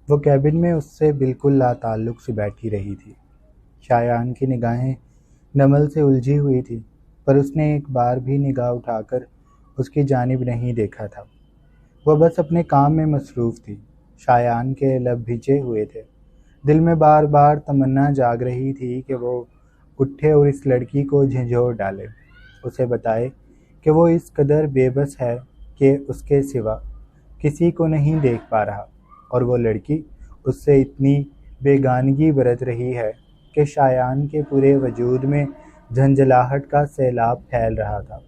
وہ کیبن میں اس سے بالکل لا تعلق سی بیٹھی رہی تھی۔ شایان کی نگاہیں نمل سے الجھی ہوئی تھی، پر اس نے ایک بار بھی نگاہ اٹھا کر اس کی جانب نہیں دیکھا تھا۔ وہ بس اپنے کام میں مصروف تھی۔ شایان کے لب بھیجے ہوئے تھے۔ دل میں بار بار تمنا جاگ رہی تھی کہ وہ اٹھے اور اس لڑکی کو جھنجھوڑ ڈالے، اسے بتائے کہ وہ اس قدر بے بس ہے کہ اس کے سوا کسی کو نہیں دیکھ پا رہا، اور وہ لڑکی اس سے اتنی بیگانگی برت رہی ہے کہ شایان کے پورے وجود میں جھنجھلاہٹ کا سیلاب پھیل رہا تھا۔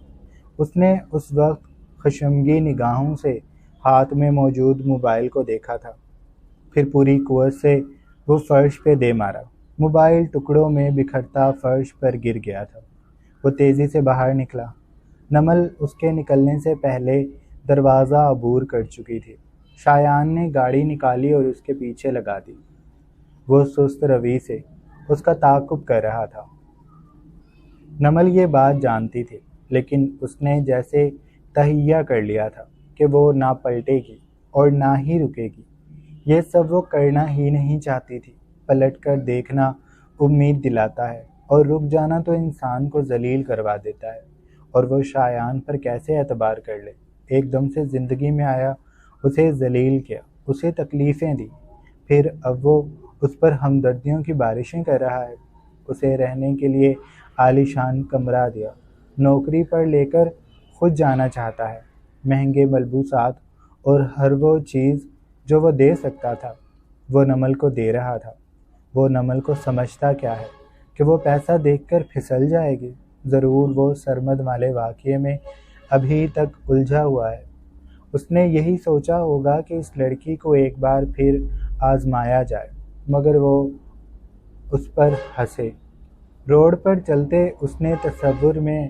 اس نے اس وقت خشمگین نگاہوں سے ہاتھ میں موجود موبائل کو دیکھا تھا، پھر پوری قوت سے وہ فرش پہ دے مارا۔ موبائل ٹکڑوں میں بکھرتا فرش پر گر گیا تھا۔ وہ تیزی سے باہر نکلا۔ نمل اس کے نکلنے سے پہلے دروازہ عبور کر چکی تھی۔ شایان نے گاڑی نکالی اور اس کے پیچھے لگا دی۔ وہ سست روی سے اس کا تعاقب کر رہا تھا۔ نمل یہ بات جانتی تھی، لیکن اس نے جیسے تہیہ کر لیا تھا کہ وہ نہ پلٹے گی اور نہ ہی رکے گی۔ یہ سب وہ کرنا ہی نہیں چاہتی تھی۔ پلٹ کر دیکھنا امید دلاتا ہے، اور رک جانا تو انسان کو ذلیل کروا دیتا ہے، اور وہ شایان پر کیسے اعتبار کر لے؟ ایک دم سے زندگی میں آیا، اسے ذلیل کیا، اسے تکلیفیں دی، پھر اب وہ اس پر ہمدردیوں کی بارشیں کر رہا ہے۔ اسے رہنے کے لیے عالیشان کمرہ دیا، نوکری پر لے کر خود جانا چاہتا ہے۔ مہنگے ملبوسات اور ہر وہ چیز جو وہ دے سکتا تھا وہ نمل کو دے رہا تھا۔ وہ نمل کو سمجھتا کیا ہے کہ وہ پیسہ دیکھ کر پھسل جائے گی؟ ضرور وہ سرمد والے واقعے میں ابھی تک الجھا ہوا ہے۔ اس نے یہی سوچا ہوگا کہ اس لڑکی کو ایک بار پھر آزمایا جائے، مگر وہ اس پر ہنسے۔ روڈ پر چلتے اس نے تصور میں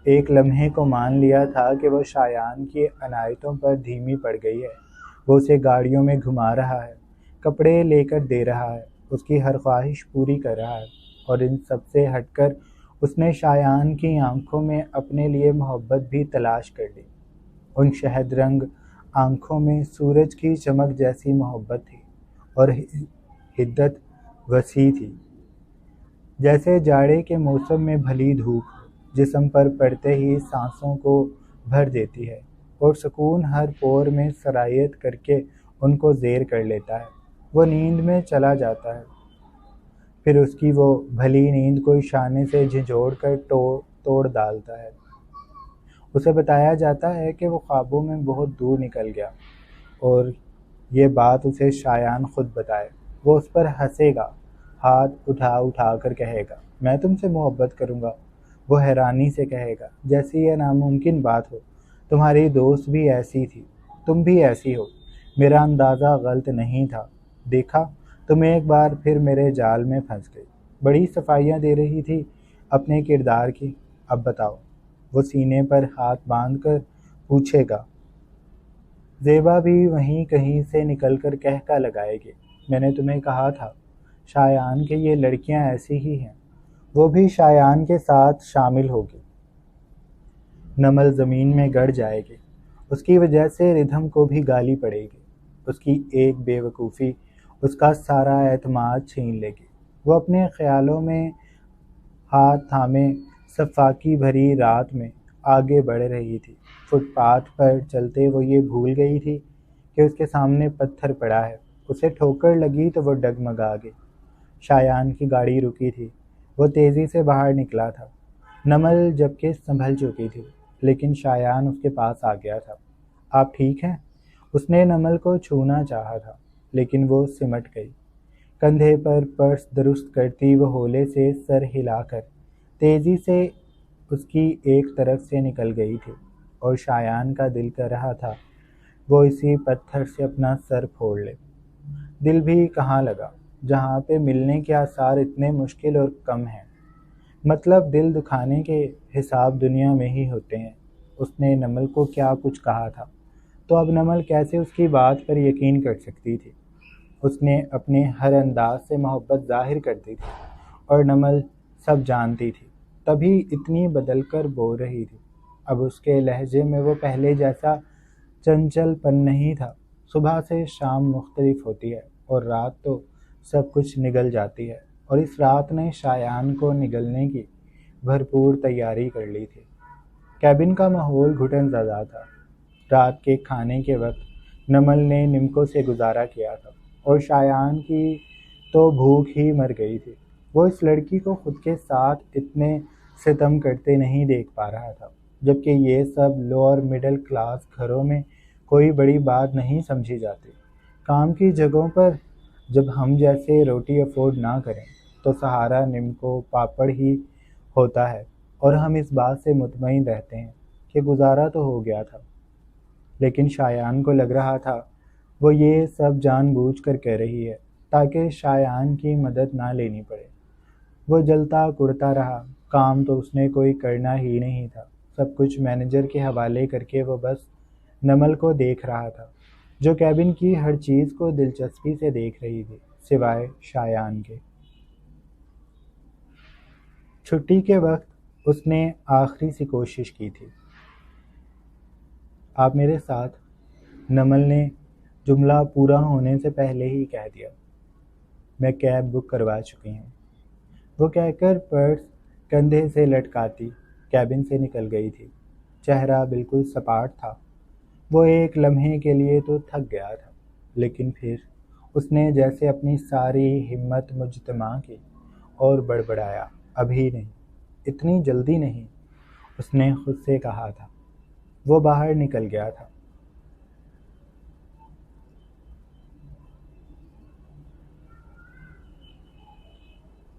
ایک لمحے کو مان لیا تھا کہ وہ شایان کی عنایتوں پر دھیمی پڑ گئی ہے۔ وہ اسے گاڑیوں میں گھما رہا ہے، کپڑے لے کر دے رہا ہے، اس کی ہر خواہش پوری کر رہا ہے، اور ان سب سے ہٹ کر اس نے شایان کی آنکھوں میں اپنے لیے محبت بھی تلاش کر لی۔ ان شہد رنگ آنکھوں میں سورج کی چمک جیسی محبت تھی، اور حدت وسیع تھی، جیسے جاڑے کے موسم میں بھلی دھوپ جسم پر پڑتے ہی سانسوں کو بھر دیتی ہے، اور سکون ہر پور میں سرایت کر کے ان کو زیر کر لیتا ہے۔ وہ نیند میں چلا جاتا ہے، پھر اس کی وہ بھلی نیند کوئی شانے سے جھنجھوڑ کر توڑ ڈالتا ہے۔ اسے بتایا جاتا ہے کہ وہ خوابوں میں بہت دور نکل گیا، اور یہ بات اسے شایان خود بتائے۔ وہ اس پر ہنسے گا، ہاتھ اٹھا اٹھا کر کہے گا، میں تم سے محبت کروں گا۔ وہ حیرانی سے کہے گا، جیسی یہ ناممکن بات ہو، تمہاری دوست بھی ایسی تھی، تم بھی ایسی ہو، میرا اندازہ غلط نہیں تھا، دیکھا تم ایک بار پھر میرے جال میں پھنس گئی۔ بڑی صفائیاں دے رہی تھی اپنے کردار کی، اب بتاؤ۔ وہ سینے پر ہاتھ باندھ کر پوچھے گا۔ زیبا بھی وہیں کہیں سے نکل کر کہکا لگائے گی، میں نے تمہیں کہا تھا شایان کہ یہ لڑکیاں ایسی ہی ہیں۔ وہ بھی شایان کے ساتھ شامل ہوگی۔ نمل زمین میں گڑ جائے گی، اس کی وجہ سے ردھم کو بھی گالی پڑے گی۔ اس کی ایک بے وقوفی اس کا سارا اعتماد چھین لے گی۔ وہ اپنے خیالوں میں ہاتھ تھامے صفاقی بھری رات میں آگے بڑھ رہی تھی۔ فٹ پاتھ پر چلتے وہ یہ بھول گئی تھی کہ اس کے سامنے پتھر پڑا ہے۔ اسے ٹھوکر لگی تو وہ ڈگمگا گئی۔ شایان کی گاڑی رکی تھی۔ وہ تیزی سے باہر نکلا تھا۔ نمل جبکہ سنبھل چکی تھی، لیکن شایان اس کے پاس آ گیا تھا۔ آپ ٹھیک ہیں؟ اس نے نمل کو چھونا چاہا تھا، لیکن وہ سمٹ گئی۔ کندھے پر پرس درست کرتی وہ ہولے سے سر ہلا کر تیزی سے اس کی ایک طرف سے نکل گئی تھی، اور شایان کا دل کر رہا تھا وہ اسی پتھر سے اپنا سر پھوڑ لے۔ دل بھی کہاں لگا، جہاں پہ ملنے کے آثار اتنے مشکل اور کم ہیں۔ مطلب دل دکھانے کے حساب دنیا میں ہی ہوتے ہیں۔ اس نے نمل کو کیا کچھ کہا تھا، تو اب نمل کیسے اس کی بات پر یقین کر سکتی تھی؟ اس نے اپنے ہر انداز سے محبت ظاہر کرتی تھی، اور نمل سب جانتی تھی، تبھی اتنی بدل کر بول رہی تھی۔ اب اس کے لہجے میں وہ پہلے جیسا چنچل پن نہیں تھا۔ صبح سے شام مختلف ہوتی ہے، اور رات تو سب کچھ نگل جاتی ہے، اور اس رات نے شایان کو نگلنے کی بھرپور تیاری کر لی تھی۔ کیبن کا ماحول گھٹن زدہ تھا۔ رات کے کھانے کے وقت نمل نے نمکو سے گزارا کیا تھا، اور شایان کی تو بھوک ہی مر گئی تھی۔ وہ اس لڑکی کو خود کے ساتھ اتنے ستم کرتے نہیں دیکھ پا رہا تھا، جبکہ یہ سب لوور مڈل کلاس گھروں میں کوئی بڑی بات نہیں سمجھی جاتی۔ کام کی جگہوں پر جب ہم جیسے روٹی افورڈ نہ کریں تو سہارا نمکو پاپڑ ہی ہوتا ہے، اور ہم اس بات سے مطمئن رہتے ہیں کہ گزارا تو ہو گیا تھا۔ لیکن شایان کو لگ رہا تھا وہ یہ سب جان بوجھ کر کہہ رہی ہے تاکہ شایان کی مدد نہ لینی پڑے۔ وہ جلتا کڑتا رہا، کام تو اس نے کوئی کرنا ہی نہیں تھا۔ سب کچھ مینیجر کے حوالے کر کے وہ بس نمل کو دیکھ رہا تھا، جو کیبن کی ہر چیز کو دلچسپی سے دیکھ رہی تھی سوائے شایان کے۔ چھٹی کے وقت اس نے آخری سی کوشش کی تھی۔ آپ میرے ساتھ؟ نمل نے جملہ پورا ہونے سے پہلے ہی کہہ دیا۔ میں کیب بک کروا چکی ہوں، وہ کہہ کر پرس کندھے سے لٹکاتی کیبن سے نکل گئی تھی۔ چہرہ بالکل سپاٹ تھا۔ وہ ایک لمحے کے لیے تو تھک گیا تھا، لیکن پھر اس نے جیسے اپنی ساری ہمت مجتمع کی اور بڑبڑایا، ابھی نہیں، اتنی جلدی نہیں، اس نے خود سے کہا تھا۔ وہ باہر نکل گیا تھا۔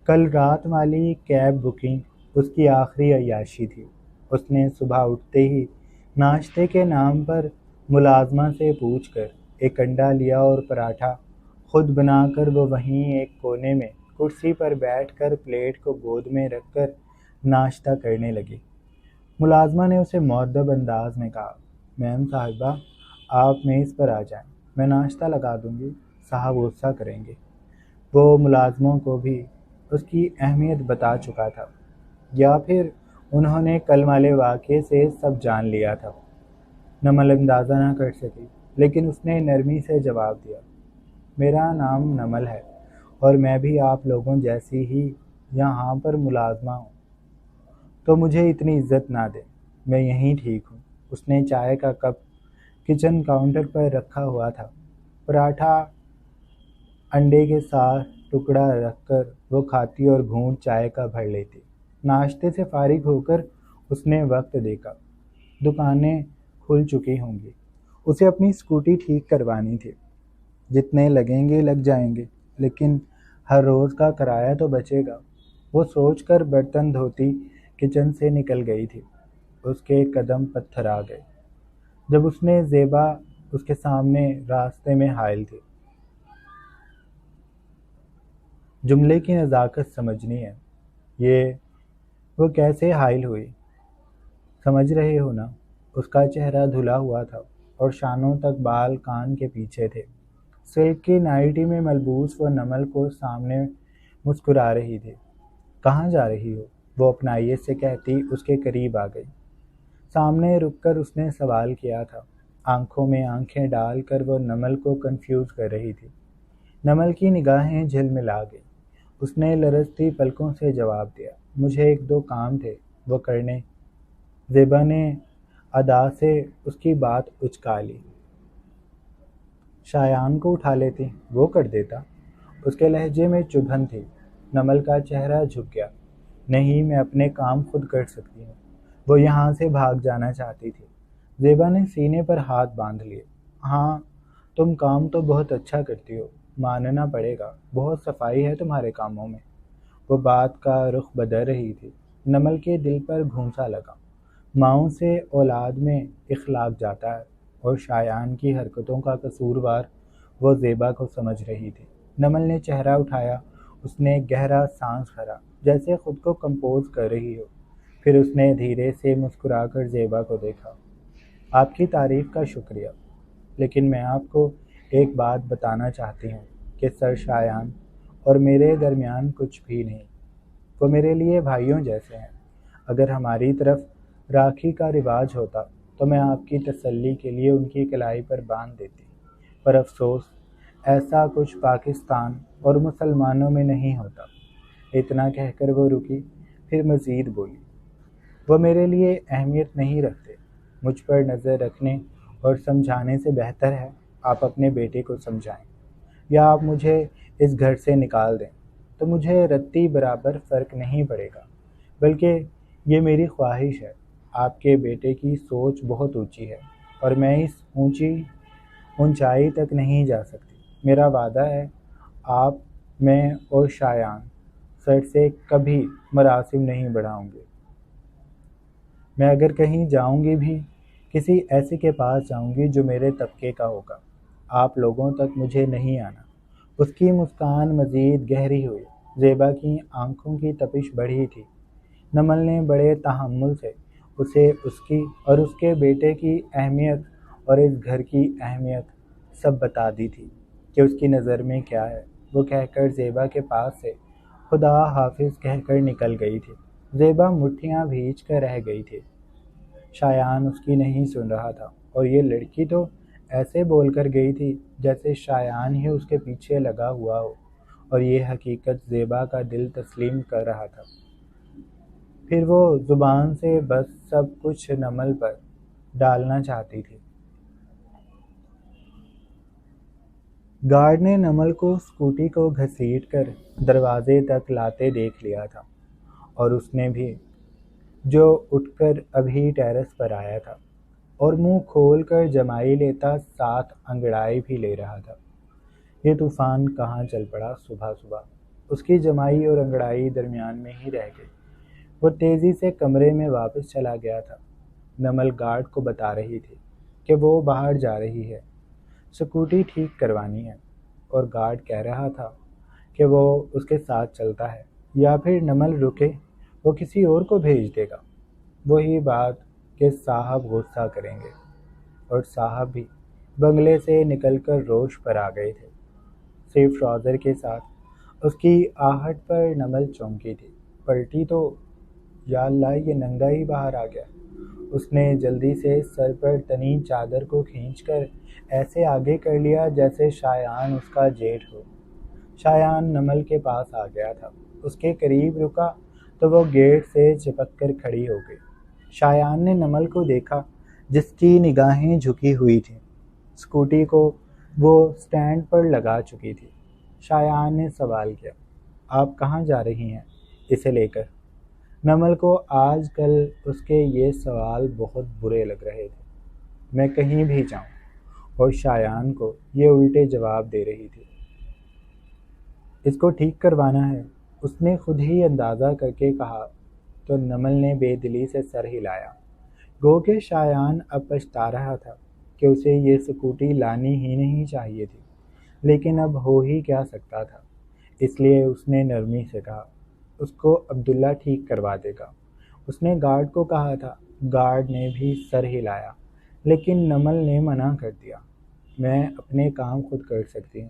کل رات والی کیب بکنگ اس کی آخری عیاشی تھی۔ اس نے صبح اٹھتے ہی ناشتے کے نام پر ملازمہ سے پوچھ کر ایک انڈا لیا اور پراٹھا خود بنا کر وہ وہیں ایک کونے میں کرسی پر بیٹھ کر پلیٹ کو گود میں رکھ کر ناشتہ کرنے لگی۔ ملازمہ نے اسے مؤدب انداز میں کہا، میم صاحبہ آپ میز پر آ جائیں، میں ناشتہ لگا دوں گی، صاحب غصہ کریں گے۔ وہ ملازموں کو بھی اس کی اہمیت بتا چکا تھا، یا پھر انہوں نے کل والے واقعے سے سب جان لیا تھا۔ نمل اندازہ نہ کر سکی، لیکن اس نے نرمی سے جواب دیا، میرا نام نمل ہے، اور میں بھی آپ لوگوں جیسی ہی یہاں پر ملازمہ ہوں، تو مجھے اتنی عزت نہ دیں، میں یہیں ٹھیک ہوں۔ اس نے چائے کا کپ کچن کاؤنٹر پر رکھا ہوا تھا، پراٹھا انڈے کے ساتھ ٹکڑا رکھ کر وہ کھاتی اور گھونٹ چائے کا بھر لیتی۔ ناشتے سے فارغ ہو کر اس نے وقت دیکھا، دکانیں کھل چکی ہوں گی، اسے اپنی اسکوٹی ٹھیک کروانی تھی۔ جتنے لگیں گے لگ جائیں گے، لیکن ہر روز کا کرایہ تو بچے گا، وہ سوچ کر برتن دھوتی کچن سے نکل گئی تھی۔ اس کے قدم پتھرا گئے جب اس نے زیبا اس کے سامنے راستے میں حائل تھی۔ جملے کی نزاکت سمجھنی ہے، یہ وہ کیسے حائل ہوئی، سمجھ رہے ہو نا؟ اس کا چہرہ دھلا ہوا تھا اور شانوں تک بال کان کے پیچھے تھے۔ سلک کی نائٹی میں ملبوس وہ نمل کو سامنے مسکرا رہی تھی۔ کہاں جا رہی ہو؟ وہ اپنائیت سے کہتی اس کے قریب آ گئی۔ سامنے رک کر اس نے سوال کیا تھا۔ آنکھوں میں آنکھیں ڈال کر وہ نمل کو کنفیوز کر رہی تھی۔ نمل کی نگاہیں جھلملا گئی۔ اس نے لرزتی پلکوں سے جواب دیا، مجھے ایک دو کام تھے، وہ کرنے۔ زیبا نے ادا سے اس کی بات اچکا لی۔ شایان کو اٹھا لیتی، وہ کر دیتا۔ اس کے لہجے میں چبھن تھی۔ نمل کا چہرہ جھک گیا۔ نہیں، میں اپنے کام خود کر سکتی ہوں۔ وہ یہاں سے بھاگ جانا چاہتی تھی۔ زیبا نے سینے پر ہاتھ باندھ لیے۔ ہاں، تم کام تو بہت اچھا کرتی ہو، ماننا پڑے گا، بہت صفائی ہے تمہارے کاموں میں۔ وہ بات کا رخ بدل رہی تھی۔ نمل کے دل پر گھونسا لگا۔ ماؤں سے اولاد میں اخلاق جاتا ہے، اور شایان کی حرکتوں کا قصوروار وہ زیبا کو سمجھ رہی تھی۔ نمل نے چہرہ اٹھایا۔ اس نے گہرا سانس بھرا، جیسے خود کو کمپوز کر رہی ہو۔ پھر اس نے دھیرے سے مسکرا کر زیبا کو دیکھا۔ آپ کی تعریف کا شکریہ، لیکن میں آپ کو ایک بات بتانا چاہتی ہوں کہ سر شایان اور میرے درمیان کچھ بھی نہیں۔ وہ میرے لیے بھائیوں جیسے ہیں۔ اگر ہماری طرف راکھی کا رواج ہوتا تو میں آپ کی تسلی کے لیے ان کی کلائی پر باندھ دیتی، پر افسوس ایسا کچھ پاکستان اور مسلمانوں میں نہیں ہوتا۔ اتنا کہہ کر وہ رکی، پھر مزید بولی، وہ میرے لیے اہمیت نہیں رکھتے۔ مجھ پر نظر رکھنے اور سمجھانے سے بہتر ہے آپ اپنے بیٹے کو سمجھائیں، یا آپ مجھے اس گھر سے نکال دیں تو مجھے رتی برابر فرق نہیں پڑے گا، بلکہ یہ میری خواہش ہے۔ آپ کے بیٹے کی سوچ بہت اونچی ہے اور میں اس اونچائی تک نہیں جا سکتی۔ میرا وعدہ ہے آپ، میں اور شایان سر سے کبھی مراسم نہیں بڑھاؤں گے۔ میں اگر کہیں جاؤں گی بھی کسی ایسے کے پاس جاؤں گی جو میرے طبقے کا ہوگا۔ آپ لوگوں تک مجھے نہیں آنا۔ اس کی مسکان مزید گہری ہوئی، زیبا کی آنکھوں کی تپش بڑھی تھی۔ نمل نے بڑے تحمل سے اسے اس کی اور اس کے بیٹے کی اہمیت اور اس گھر کی اہمیت سب بتا دی تھی کہ اس کی نظر میں کیا ہے۔ وہ کہہ کر زیبا کے پاس سے خدا حافظ کہہ کر نکل گئی تھی۔ زیبا مٹھیاں بھیج کر رہ گئی تھی۔ شایان اس کی نہیں سن رہا تھا، اور یہ لڑکی تو ایسے بول کر گئی تھی جیسے شایان ہی اس کے پیچھے لگا ہوا ہو، اور یہ حقیقت زیبا کا دل تسلیم کر رہا تھا۔ پھر وہ زبان سے بس سب کچھ نمل پر ڈالنا چاہتی تھی۔ گارڈ نے نمل کو اسکوٹی کو گھسیٹ کر دروازے تک لاتے دیکھ لیا تھا، اور اس نے بھی، جو اٹھ کر ابھی ٹیرس پر آیا تھا اور منہ کھول کر جمائی لیتا ساتھ انگڑائی بھی لے رہا تھا۔ یہ طوفان کہاں چل پڑا صبح صبح۔ اس کی جمائی اور انگڑائی درمیان میں ہی رہ گئی۔ وہ تیزی سے کمرے میں واپس چلا گیا تھا۔ نمل گارڈ کو بتا رہی تھی کہ وہ باہر جا رہی ہے، اسکوٹی ٹھیک کروانی ہے، اور گارڈ کہہ رہا تھا کہ وہ اس کے ساتھ چلتا ہے، یا پھر نمل رکے وہ کسی اور کو بھیج دے گا۔ وہی بات کہ صاحب غصہ کریں گے، اور صاحب بھی بنگلے سے نکل کر روش پر آ گئے تھے، صرف ٹراؤزر کے ساتھ۔ اس کی آہٹ پر نمل چونکی تھی۔ پلٹی تو یا اللہ، یہ ننگا ہی باہر آ گیا۔ اس نے جلدی سے سر پر تنی چادر کو کھینچ کر ایسے آگے کر لیا جیسے شایان اس کا جیٹھ ہو۔ شایان نمل کے پاس آ گیا تھا۔ اس کے قریب رکا تو وہ گیٹ سے چپک کر کھڑی ہو گئی۔ شایان نے نمل کو دیکھا، جس کی نگاہیں جھکی ہوئی تھیں۔ اسکوٹی کو وہ سٹینڈ پر لگا چکی تھی۔ شایان نے سوال کیا، آپ کہاں جا رہی ہیں اسے لے کر؟ نمل کو آج کل اس کے یہ سوال بہت برے لگ رہے تھے۔ میں کہیں بھی جاؤں، اور شایان کو یہ الٹے جواب دے رہی تھی۔ اس کو ٹھیک کروانا ہے، اس نے خود ہی اندازہ کر کے کہا، تو نمل نے بے دلی سے سر ہلایا، گو کہ شایان اب پچھتا رہا تھا کہ اسے یہ اسکوٹی لانی ہی نہیں چاہیے تھی، لیکن اب ہو ہی کیا سکتا تھا۔ اس لیے اس نے نرمی سے کہا، اس کو عبداللہ ٹھیک کروا دے گا۔ اس نے گارڈ کو کہا تھا۔ گارڈ نے بھی سر ہلایا، لیکن نمل نے منع کر دیا، میں اپنے کام خود کر سکتی ہوں۔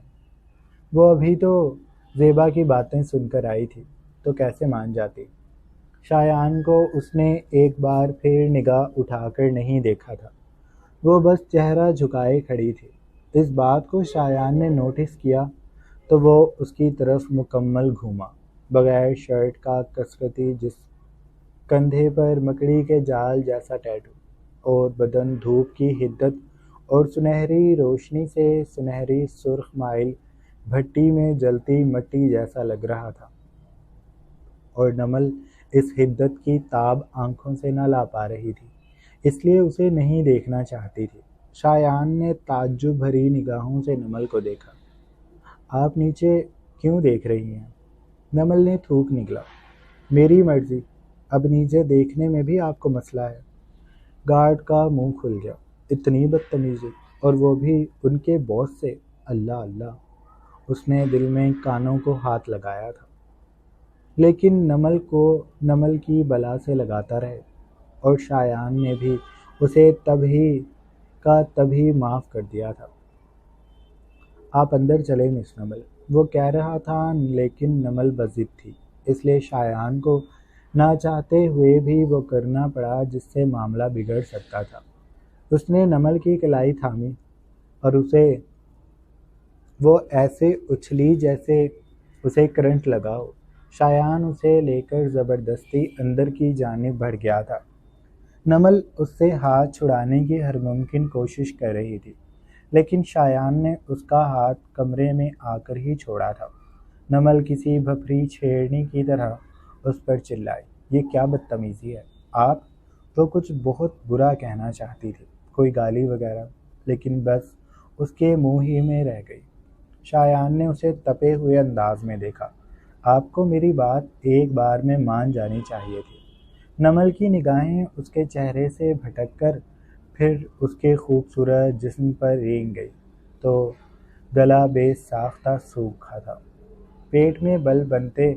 وہ ابھی تو زیبا کی باتیں سن کر آئی تھی، تو کیسے مان جاتی۔ شایان کو اس نے ایک بار پھر نگاہ اٹھا کر نہیں دیکھا تھا، وہ بس چہرہ جھکائے کھڑی تھی۔ اس بات کو شایان نے نوٹس کیا تو وہ اس کی طرف مکمل گھوما، بغیر شرٹ کا کسرتی جسم، کندھے پر مکڑی کے جال جیسا ٹیٹو، اور بدن دھوپ کی حدت اور سنہری روشنی سے سنہری سرخ مائل بھٹی میں جلتی مٹی جیسا لگ رہا تھا، اور نمل اس حدت کی تاب آنکھوں سے نہ لا پا رہی تھی، اس لیے اسے نہیں دیکھنا چاہتی تھی۔ شایان نے تعجب بھری نگاہوں سے نمل کو دیکھا۔ آپ نیچے کیوں دیکھ رہی ہیں؟ نمل نے تھوک نکلا، میری مرضی، اب نیچے دیکھنے میں بھی آپ کو مسئلہ ہے؟ گارڈ کا منہ کھل گیا، اتنی بدتمیزی، اور وہ بھی ان کے باس سے، اللہ اللہ۔ اس نے دل میں کانوں کو ہاتھ لگایا تھا، لیکن نمل کی بلا سے لگاتا رہے، اور شایان نے بھی اسے تبھی معاف کر دیا تھا۔ آپ اندر چلیں مس نمل، وہ کہہ رہا تھا، لیکن نمل بضد تھی، اس لیے شایان کو نہ چاہتے ہوئے بھی وہ کرنا پڑا جس سے معاملہ بگڑ سکتا تھا۔ اس نے نمل کی کلائی تھامی اور اسے وہ ایسے اچھلی جیسے اسے کرنٹ لگا ہو۔ شایان اسے لے کر زبردستی اندر کی جانب بڑھ گیا تھا۔ نمل اس سے ہاتھ چھڑانے کی ہر ممکن کوشش کر رہی تھی، لیکن شایان نے اس کا ہاتھ کمرے میں آ کر ہی چھوڑا تھا۔ نمل کسی بھپری چھیڑنی کی طرح اس پر چلائی، یہ کیا بدتمیزی ہے آپ؟ وہ کچھ بہت برا کہنا چاہتی تھی، کوئی گالی وغیرہ، لیکن بس اس کے منہ ہی میں رہ گئی۔ شایان نے اسے تپے ہوئے انداز میں دیکھا۔ آپ کو میری بات ایک بار میں مان جانی چاہیے تھی۔ نمل کی نگاہیں اس کے چہرے سے بھٹک کر پھر اس کے خوبصورت جسم پر رینگ گئی تو گلا بے ساختہ سوکھا تھا، پیٹ میں بل بنتے،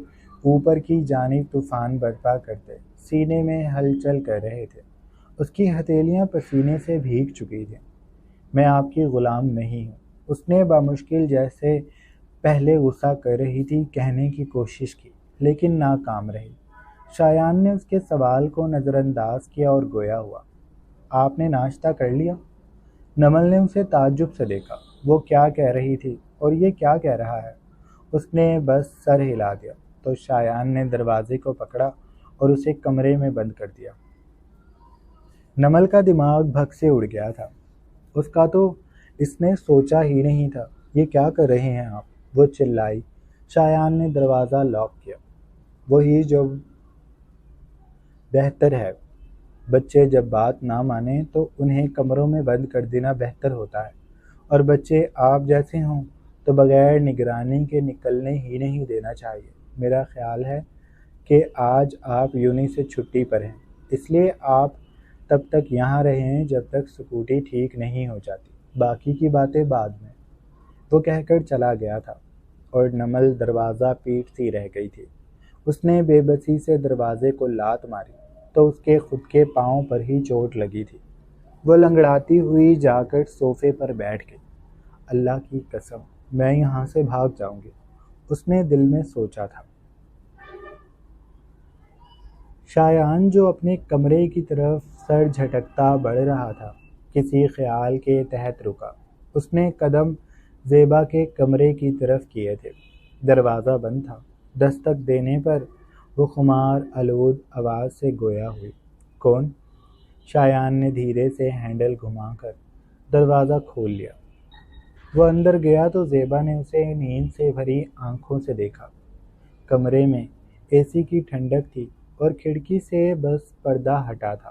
اوپر کی جانب طوفان برپا کرتے، سینے میں ہلچل کر رہے تھے۔ اس کی ہتھیلیاں پسینے سے بھیگ چکی تھیں۔ میں آپ کی غلام نہیں ہوں، اس نے بامشکل جیسے پہلے غصہ کر رہی تھی کہنے کی کوشش کی، لیکن ناکام رہی۔ شایان نے اس کے سوال کو نظر انداز کیا اور گویا ہوا، آپ نے ناشتہ کر لیا؟ نمل نے اسے تعجب سے دیکھا، وہ کیا کہہ رہی تھی اور یہ کیا کہہ رہا ہے؟ اس نے بس سر ہلا دیا تو شایان نے دروازے کو پکڑا اور اسے کمرے میں بند کر دیا۔ نمل کا دماغ بھگ سے اڑ گیا تھا، اس کا تو اس نے سوچا ہی نہیں تھا۔ یہ کیا کر رہے ہیں آپ؟ وہ چلائی۔ شایان نے دروازہ لاک کیا۔ وہی جو بہتر ہے، بچے جب بات نہ مانیں تو انہیں کمروں میں بند کر دینا بہتر ہوتا ہے، اور بچے آپ جیسے ہوں تو بغیر نگرانی کے نکلنے ہی نہیں دینا چاہیے۔ میرا خیال ہے کہ آج آپ یونی سے چھٹی پر ہیں، اس لیے آپ تب تک یہاں رہیں جب تک سکوٹی ٹھیک نہیں ہو جاتی، باقی کی باتیں بعد میں۔ وہ کہہ کر چلا گیا تھا اور نمل دروازہ پیٹتی رہ گئی تھی۔ اس نے بے بسی سے دروازے کو لات ماری تو اس کے خود کے پاؤں پر ہی چوٹ لگی تھی۔ وہ لنگڑاتی ہوئی جا کر صوفے پر بیٹھ گئی۔ اللہ کی قسم، میں یہاں سے بھاگ جاؤں گی، اس نے دل میں سوچا تھا۔ شایان جو اپنے کمرے کی طرف سر جھٹکتا بڑھ رہا تھا، کسی خیال کے تحت رکا۔ اس نے قدم زیبا کے کمرے کی طرف کیے تھے۔ دروازہ بند تھا۔ دستک دینے پر وہ خمار آلود آواز سے گویا ہوئی، کون؟ شایان نے دھیرے سے ہینڈل گھما کر دروازہ کھول لیا۔ وہ اندر گیا تو زیبا نے اسے نیند سے بھری آنکھوں سے دیکھا۔ کمرے میں اے سی کی ٹھنڈک تھی اور کھڑکی سے بس پردہ ہٹا تھا،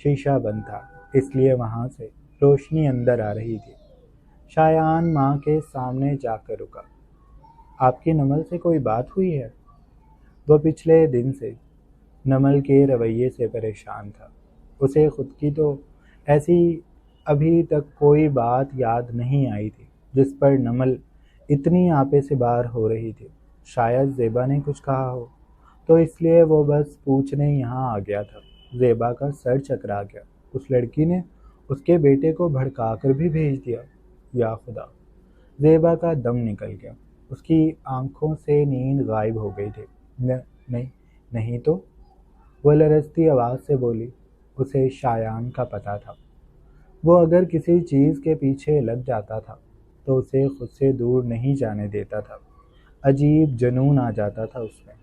شیشہ بند تھا، اس لیے وہاں سے روشنی اندر آ رہی تھی۔ شایان ماں کے سامنے جا کر رکا۔ آپ کی نمل سے کوئی بات ہوئی ہے؟ وہ پچھلے دن سے نمل کے رویے سے پریشان تھا۔ اسے خود کی تو ایسی ابھی تک کوئی بات یاد نہیں آئی تھی جس پر نمل اتنی آپے سے بار ہو رہی تھی۔ شاید زیبا نے کچھ کہا ہو تو اس لیے وہ بس پوچھنے یہاں آ گیا تھا۔ زیبا کا سر چکرا گیا، اس لڑکی نے اس کے بیٹے کو بھڑکا کر بھی بھیج دیا۔ یا خدا! زیبا کا دم نکل گیا، اس کی آنکھوں سے نیند غائب ہو گئی تھی۔ نہیں تو، وہ لرزتی آواز سے بولی۔ اسے شایان کا پتہ تھا، وہ اگر کسی چیز کے پیچھے لگ جاتا تھا تو اسے خود سے دور نہیں جانے دیتا تھا۔ عجیب جنون آ جاتا تھا اس میں۔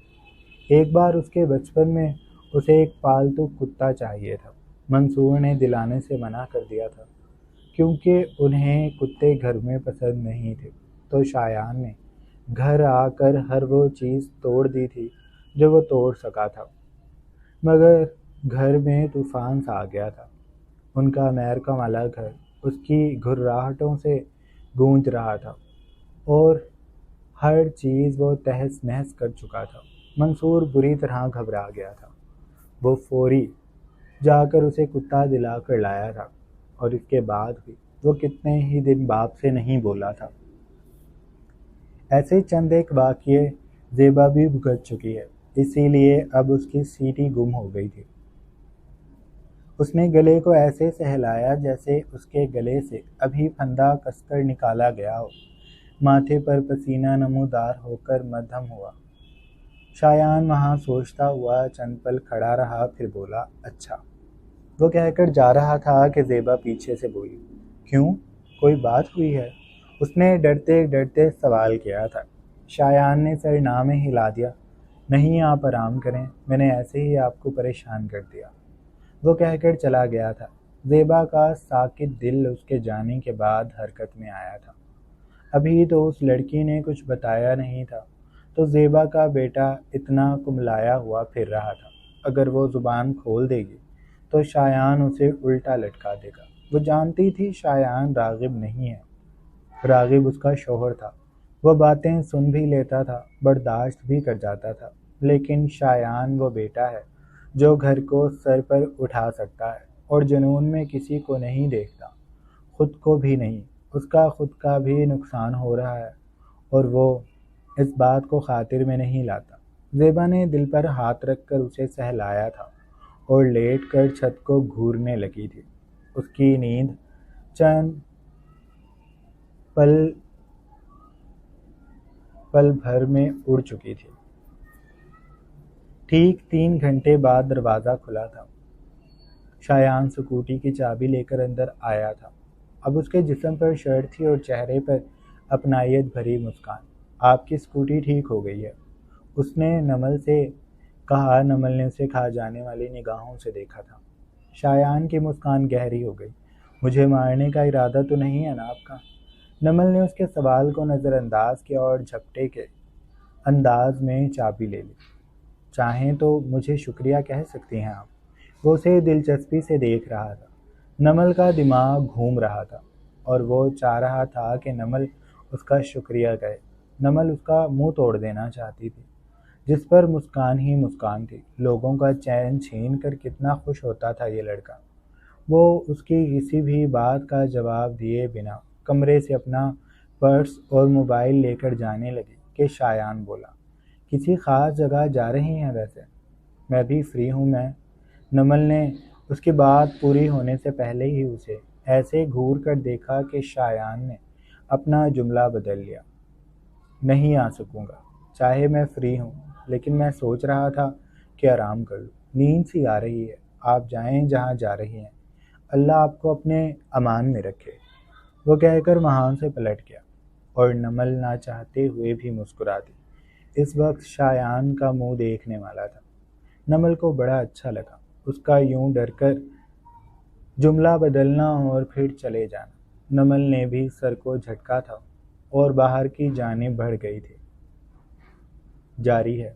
ایک بار اس کے بچپن میں اسے ایک پالتو کتا چاہیے تھا۔ منصور نے دلانے سے منع کر دیا تھا کیونکہ انہیں کتے گھر میں پسند نہیں تھے، تو شایان نے گھر آ کر ہر وہ چیز توڑ دی تھی جو وہ توڑ سکا تھا، مگر گھر میں طوفان سا آ گیا تھا۔ ان کا امریکہ والا گھر اس کی گھرراہٹوں سے گونج رہا تھا اور ہر چیز وہ تہس نہس کر چکا تھا۔ منصور بری طرح گھبرا گیا تھا۔ وہ فوری جا کر اسے کتا دلا کر لایا تھا، اور اس کے بعد بھی وہ کتنے ہی دن باپ سے نہیں بولا تھا۔ ایسے چند ایک واقعے زیبا بھی بھگت چکی ہے، اسی لیے اب اس کی سیٹی گم ہو گئی تھی۔ اس نے گلے کو ایسے سہلایا جیسے اس کے گلے سے ابھی پھندا کس کر نکالا گیا ہو۔ ماتھے پر پسینہ نمودار ہو کر مدھم ہوا۔ شایان وہاں سوچتا ہوا چند پل کھڑا رہا، پھر بولا، اچھا۔ وہ کہہ کر جا رہا تھا کہ زیبا پیچھے سے بولی، کیوں؟ کوئی بات ہوئی ہے؟ اس نے ڈرتے ڈرتے سوال کیا تھا۔ شایان نے سر نہ میں ہلا دیا۔ نہیں، آپ آرام کریں، میں نے ایسے ہی آپ کو پریشان کر دیا، وہ کہہ کر چلا گیا تھا۔ زیبا کا ساکت دل اس کے جانے کے بعد حرکت میں آیا تھا۔ ابھی تو اس لڑکی نے کچھ بتایا نہیں تھا تو زیبا کا بیٹا اتنا کملایا ہوا پھر رہا تھا۔ اگر وہ زبان کھول دے گی تو شایان اسے الٹا لٹکا دے گا۔ وہ جانتی تھی شایان راغب نہیں ہے، راغب اس کا شوہر تھا۔ وہ باتیں سن بھی لیتا تھا، برداشت بھی کر جاتا تھا، لیکن شایان وہ بیٹا ہے جو گھر کو سر پر اٹھا سکتا ہے اور جنون میں کسی کو نہیں دیکھتا، خود کو بھی نہیں۔ اس کا خود کا بھی نقصان ہو رہا ہے اور وہ اس بات کو خاطر میں نہیں لاتا۔ زیبا نے دل پر ہاتھ رکھ کر اسے سہلایا تھا اور لیٹ کر چھت کو گھورنے لگی تھی۔ اس کی نیند چند پل بھر میں اڑ چکی تھی۔ ٹھیک 3 گھنٹے بعد دروازہ کھلا تھا۔ شایان سکوٹی کی چابی لے کر اندر آیا تھا۔ اب اس کے جسم پر شرٹ تھی اور چہرے پر اپنائیت بھری مسکان۔ آپ کی سکوٹی ٹھیک ہو گئی ہے، اس نے نمل سے کہا۔ نمل نے اسے کھا جانے والی نگاہوں سے دیکھا تھا۔ شایان کی مسکان گہری ہو گئی۔ مجھے مارنے کا ارادہ تو نہیں ہے نا آپ کا؟ نمل نے اس کے سوال کو نظر انداز کیا اور جھپٹے کے انداز میں چابی لے لی۔ چاہیں تو مجھے شکریہ کہہ سکتی ہیں آپ۔ وہ اسے دلچسپی سے دیکھ رہا تھا۔ نمل کا دماغ گھوم رہا تھا اور وہ چاہ رہا تھا کہ نمل اس کا شکریہ کہے۔ نمل اس کا منہ توڑ دینا چاہتی تھی، جس پر مسکان ہی مسکان تھی۔ لوگوں کا چین چھین کر کتنا خوش ہوتا تھا یہ لڑکا۔ وہ اس کی کسی بھی بات کا جواب دیے بنا کمرے سے اپنا پرس اور موبائل لے کر جانے لگی کہ شایان بولا، کسی خاص جگہ جا رہی ہیں ویسے؟ میں بھی فری ہوں میں۔ نمل نے اس کی بات پوری ہونے سے پہلے ہی اسے ایسے گھور کر دیکھا کہ شایان نے اپنا جملہ بدل لیا۔ نہیں آ سکوں گا، چاہے میں فری ہوں، لیکن میں سوچ رہا تھا کہ آرام کر لوں، نیند سی آ رہی ہے۔ آپ جائیں جہاں جا رہی ہیں، اللہ آپ کو اپنے امان میں رکھے، وہ کہہ کر وہاں سے پلٹ گیا اور نمل نہ چاہتے ہوئے بھی مسکرا دی۔ اس وقت شایان کا منہ دیکھنے والا تھا۔ نمل کو بڑا اچھا لگا اس کا یوں ڈر کر جملہ بدلنا اور پھر چلے جانا۔ نمل نے بھی سر کو جھٹکا تھا اور باہر کی جانب بڑھ گئی تھی۔ جاری ہے۔